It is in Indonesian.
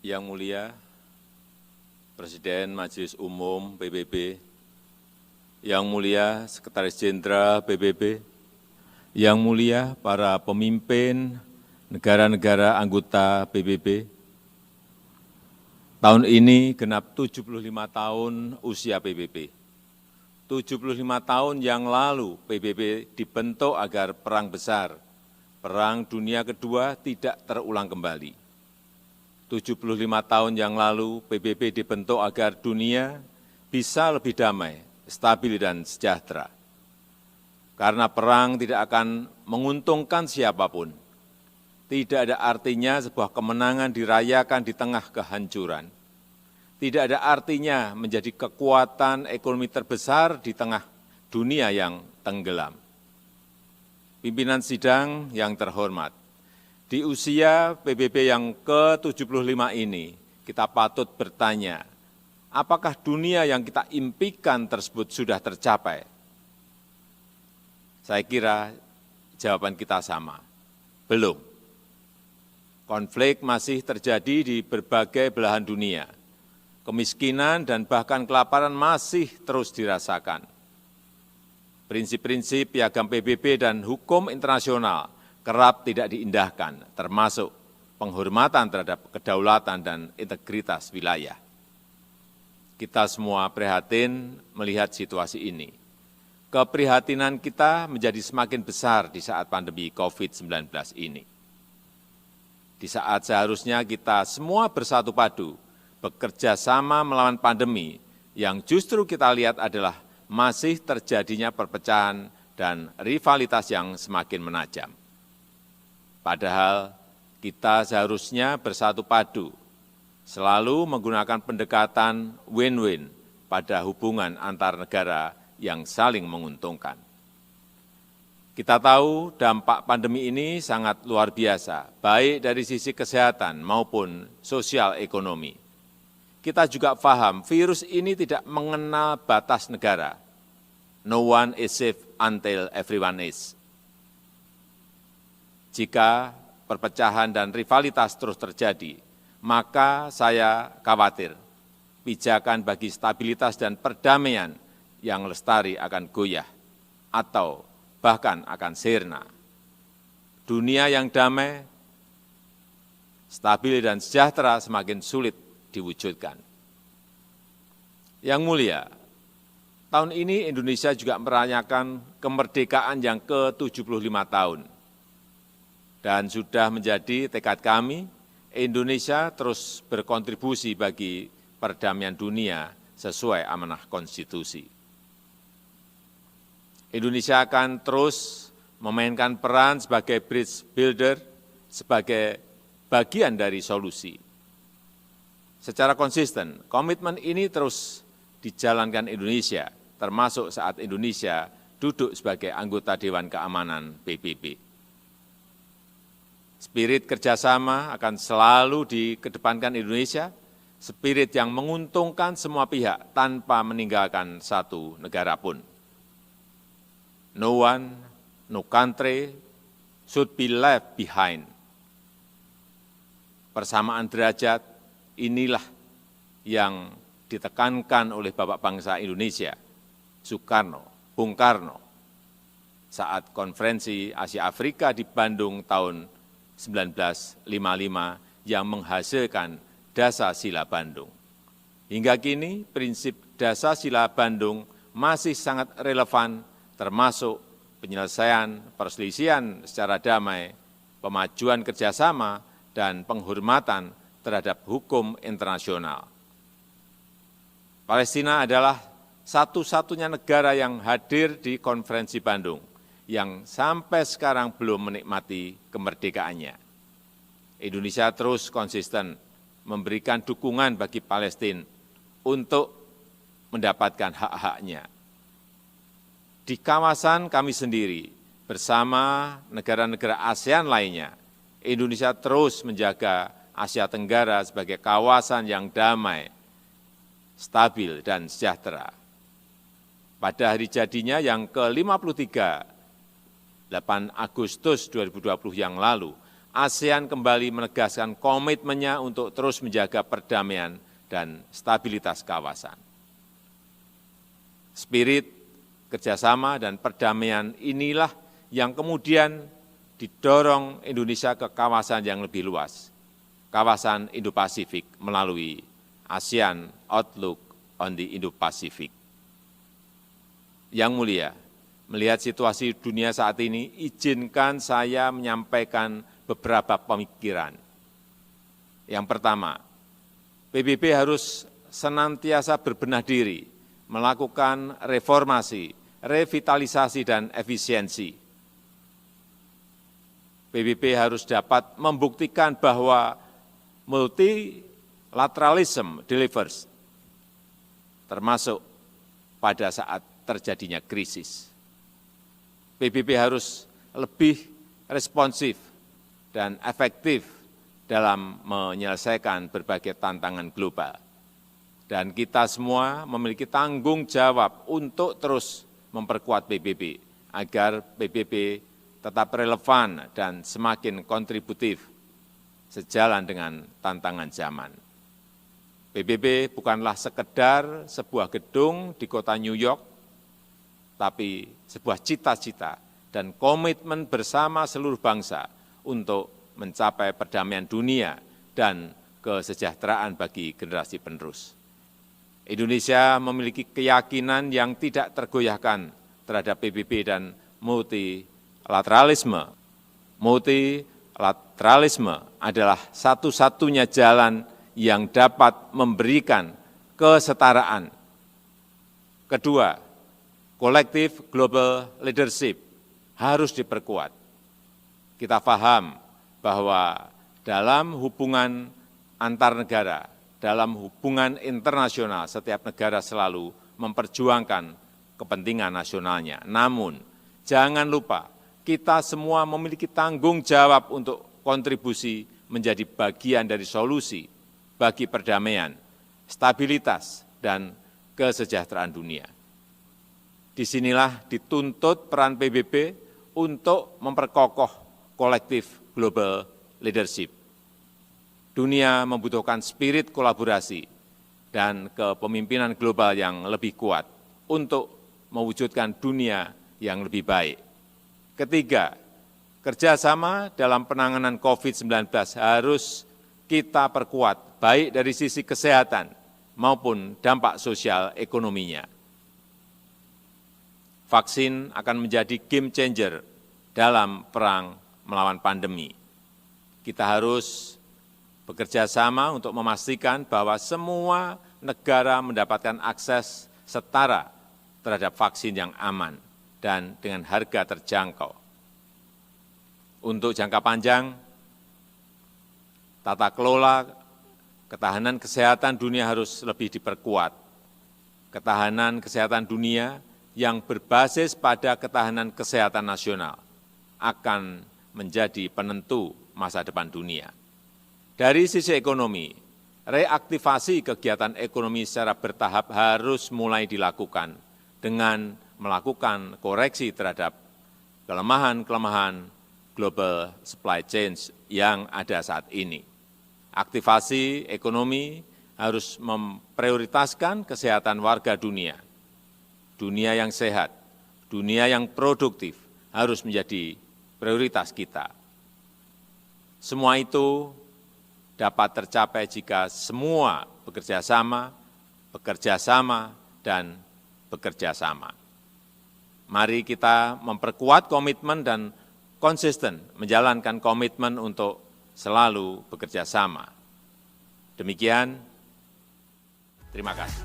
Yang Mulia Presiden Majelis Umum PBB, Yang Mulia Sekretaris Jenderal PBB, Yang Mulia para pemimpin negara-negara anggota PBB, tahun ini genap 75 tahun usia PBB. 75 tahun yang lalu PBB dibentuk agar perang besar, Perang Dunia Kedua tidak terulang kembali. 75 tahun yang lalu PBB dibentuk agar dunia bisa lebih damai, stabil dan sejahtera. Karena perang tidak akan menguntungkan siapapun. Tidak ada artinya sebuah kemenangan dirayakan di tengah kehancuran. Tidak ada artinya menjadi kekuatan ekonomi terbesar di tengah dunia yang tenggelam. Pimpinan sidang yang terhormat, di usia PBB yang ke-75 ini, kita patut bertanya, apakah dunia yang kita impikan tersebut sudah tercapai? Saya kira jawaban kita sama, belum. Konflik masih terjadi di berbagai belahan dunia. Kemiskinan dan bahkan kelaparan masih terus dirasakan. Prinsip-prinsip piagam PBB dan hukum internasional kerap tidak diindahkan, termasuk penghormatan terhadap kedaulatan dan integritas wilayah. Kita semua prihatin melihat situasi ini. Keprihatinan kita menjadi semakin besar di saat pandemi COVID-19 ini. Di saat seharusnya kita semua bersatu padu, bekerja sama melawan pandemi, yang justru kita lihat adalah masih terjadinya perpecahan dan rivalitas yang semakin menajam. Padahal kita seharusnya bersatu padu, selalu menggunakan pendekatan win-win pada hubungan antar negara yang saling menguntungkan. Kita tahu dampak pandemi ini sangat luar biasa, baik dari sisi kesehatan maupun sosial ekonomi. Kita juga paham virus ini tidak mengenal batas negara. No one is safe until everyone is. Jika perpecahan dan rivalitas terus terjadi, maka saya khawatir pijakan bagi stabilitas dan perdamaian yang lestari akan goyah atau bahkan akan sirna. Dunia yang damai, stabil dan sejahtera semakin sulit diwujudkan. Yang Mulia, tahun ini Indonesia juga merayakan kemerdekaan yang ke-75 tahun. Dan sudah menjadi tekad kami, Indonesia terus berkontribusi bagi perdamaian dunia sesuai amanah konstitusi. Indonesia akan terus memainkan peran sebagai bridge builder, sebagai bagian dari solusi. Secara konsisten, komitmen ini terus dijalankan Indonesia, termasuk saat Indonesia duduk sebagai anggota Dewan Keamanan PBB. Spirit kerjasama akan selalu dikedepankan Indonesia, spirit yang menguntungkan semua pihak tanpa meninggalkan satu negara pun. No one, no country should be left behind. Persamaan derajat inilah yang ditekankan oleh Bapak Bangsa Indonesia, Soekarno, Bung Karno, saat konferensi Asia Afrika di Bandung tahun 1955 yang menghasilkan Dasar-Sila Bandung. Hingga kini prinsip Dasar-Sila Bandung masih sangat relevan termasuk penyelesaian perselisihan secara damai, pemajuan kerjasama, dan penghormatan terhadap hukum internasional. Palestina adalah satu-satunya negara yang hadir di konferensi Bandung, yang sampai sekarang belum menikmati kemerdekaannya. Indonesia terus konsisten memberikan dukungan bagi Palestina untuk mendapatkan hak-haknya. Di kawasan kami sendiri, bersama negara-negara ASEAN lainnya, Indonesia terus menjaga Asia Tenggara sebagai kawasan yang damai, stabil, dan sejahtera. Pada hari jadinya yang ke-53, 8 Agustus 2020 yang lalu, ASEAN kembali menegaskan komitmennya untuk terus menjaga perdamaian dan stabilitas kawasan. Spirit kerjasama dan perdamaian inilah yang kemudian didorong Indonesia ke kawasan yang lebih luas, kawasan Indo-Pasifik melalui ASEAN Outlook on the Indo-Pacific. Yang mulia, melihat situasi dunia saat ini, izinkan saya menyampaikan beberapa pemikiran. Yang pertama, PBB harus senantiasa berbenah diri, melakukan reformasi, revitalisasi, dan efisiensi. PBB harus dapat membuktikan bahwa multilateralism delivers, termasuk pada saat terjadinya krisis. PBB harus lebih responsif dan efektif dalam menyelesaikan berbagai tantangan global. Dan kita semua memiliki tanggung jawab untuk terus memperkuat PBB, agar PBB tetap relevan dan semakin kontributif sejalan dengan tantangan zaman. PBB bukanlah sekedar sebuah gedung di kota New York, tapi sebuah cita-cita dan komitmen bersama seluruh bangsa untuk mencapai perdamaian dunia dan kesejahteraan bagi generasi penerus. Indonesia memiliki keyakinan yang tidak tergoyahkan terhadap PBB dan multilateralisme. Multilateralisme adalah satu-satunya jalan yang dapat memberikan kesetaraan. Kedua, kolektif global leadership harus diperkuat. Kita paham bahwa dalam hubungan antar negara, dalam hubungan internasional, setiap negara selalu memperjuangkan kepentingan nasionalnya. Namun, jangan lupa, kita semua memiliki tanggung jawab untuk kontribusi menjadi bagian dari solusi bagi perdamaian, stabilitas, dan kesejahteraan dunia. Disinilah dituntut peran PBB untuk memperkokoh kolektif global leadership. Dunia membutuhkan spirit kolaborasi dan kepemimpinan global yang lebih kuat untuk mewujudkan dunia yang lebih baik. Ketiga, kerjasama dalam penanganan COVID-19 harus kita perkuat, baik dari sisi kesehatan maupun dampak sosial ekonominya. Vaksin akan menjadi game changer dalam perang melawan pandemi. Kita harus bekerja sama untuk memastikan bahwa semua negara mendapatkan akses setara terhadap vaksin yang aman dan dengan harga terjangkau. Untuk jangka panjang, tata kelola ketahanan kesehatan dunia harus lebih diperkuat. Ketahanan kesehatan dunia yang berbasis pada ketahanan kesehatan nasional akan menjadi penentu masa depan dunia. Dari sisi ekonomi, reaktivasi kegiatan ekonomi secara bertahap harus mulai dilakukan dengan melakukan koreksi terhadap kelemahan-kelemahan global supply chain yang ada saat ini. Aktivasi ekonomi harus memprioritaskan kesehatan warga dunia. Dunia yang sehat, dunia yang produktif harus menjadi prioritas kita. Semua itu dapat tercapai jika semua bekerja sama, dan bekerja sama. Mari kita memperkuat komitmen dan konsisten menjalankan komitmen untuk selalu bekerja sama. Demikian, terima kasih.